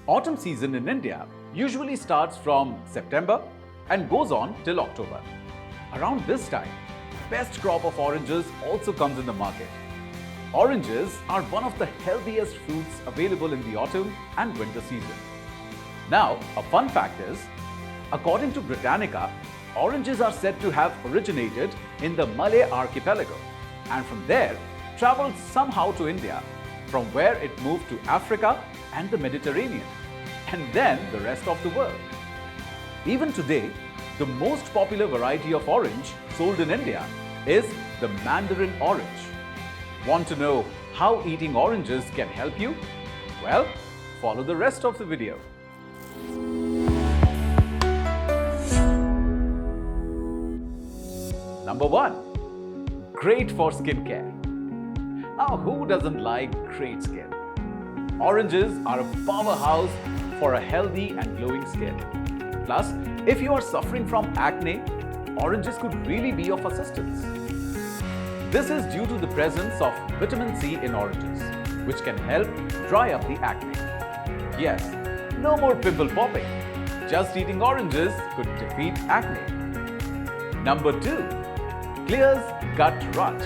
Autumn season in India usually starts from September and goes on till October. Around this time, best crop of oranges also comes in the market. Oranges are one of the healthiest fruits available in the autumn and winter season. Now, a fun fact is, according to Britannica, oranges are said to have originated in the Malay archipelago and from there traveled somehow to India, from where it moved to Africa and the Mediterranean, and then the rest of the world. Even today, the most popular variety of orange sold in India is the Mandarin orange. Want to know how eating oranges can help you? Well, follow the rest of the video. Number 1. Great for skincare. Now, who doesn't like great skin? Oranges are a powerhouse for a healthy and glowing skin. Plus, if you are suffering from acne, oranges could really be of assistance. This is due to the presence of vitamin C in oranges, which can help dry up the acne. Yes, no more pimple popping. Just eating oranges could defeat acne. Number 2. Clears gut rot.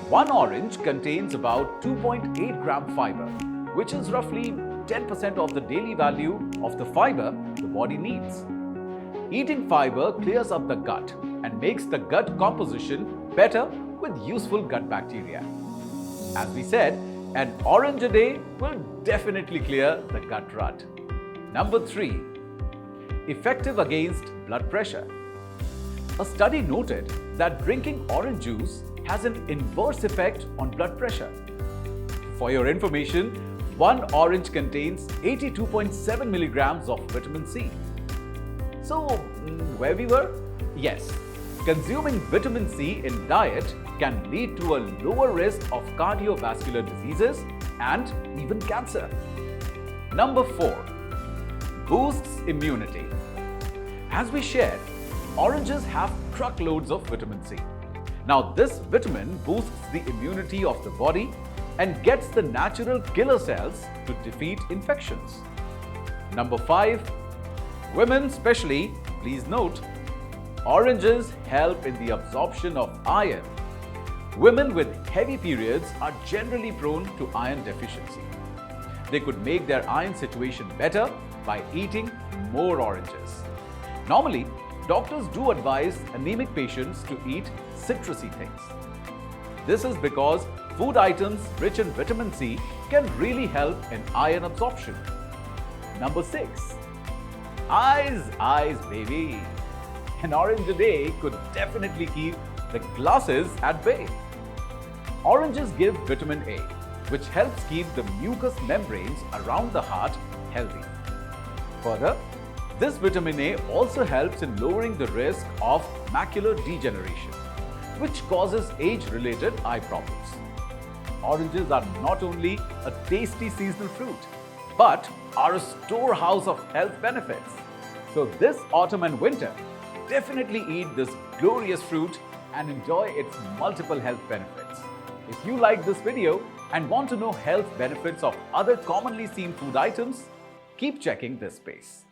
One orange contains about 2.8 gram fiber, which is roughly 10% of the daily value of the fiber the body needs. Eating fiber clears up the gut and makes the gut composition better with useful gut bacteria. As we said, an orange a day will definitely clear the gut rot. Number 3. Effective against blood pressure. A study noted that drinking orange juice has an inverse effect on blood pressure. For your information, one orange contains 82.7 milligrams of vitamin C. So, where we were? Yes, consuming vitamin C in diet can lead to a lower risk of cardiovascular diseases and even cancer. Number 4. Boosts immunity. As we shared, oranges have truckloads of vitamin C. Now, this vitamin boosts the immunity of the body and gets the natural killer cells to defeat infections. Number 5. Women especially, please note, oranges help in the absorption of iron. Women with heavy periods are generally prone to iron deficiency. They could make their iron situation better by eating more oranges. Normally, doctors do advise anemic patients to eat citrusy things. This is because food items rich in vitamin C can really help in iron absorption. Number 6. Eyes, baby. An orange a day could definitely keep the glasses at bay. Oranges give vitamin A, which helps keep the mucous membranes around the heart healthy. Further, this vitamin A also helps in lowering the risk of macular degeneration, which causes age-related eye problems. Oranges are not only a tasty seasonal fruit, but are a storehouse of health benefits. So this autumn and winter, definitely eat this glorious fruit and enjoy its multiple health benefits. If you like this video and want to know health benefits of other commonly seen food items, keep checking this space.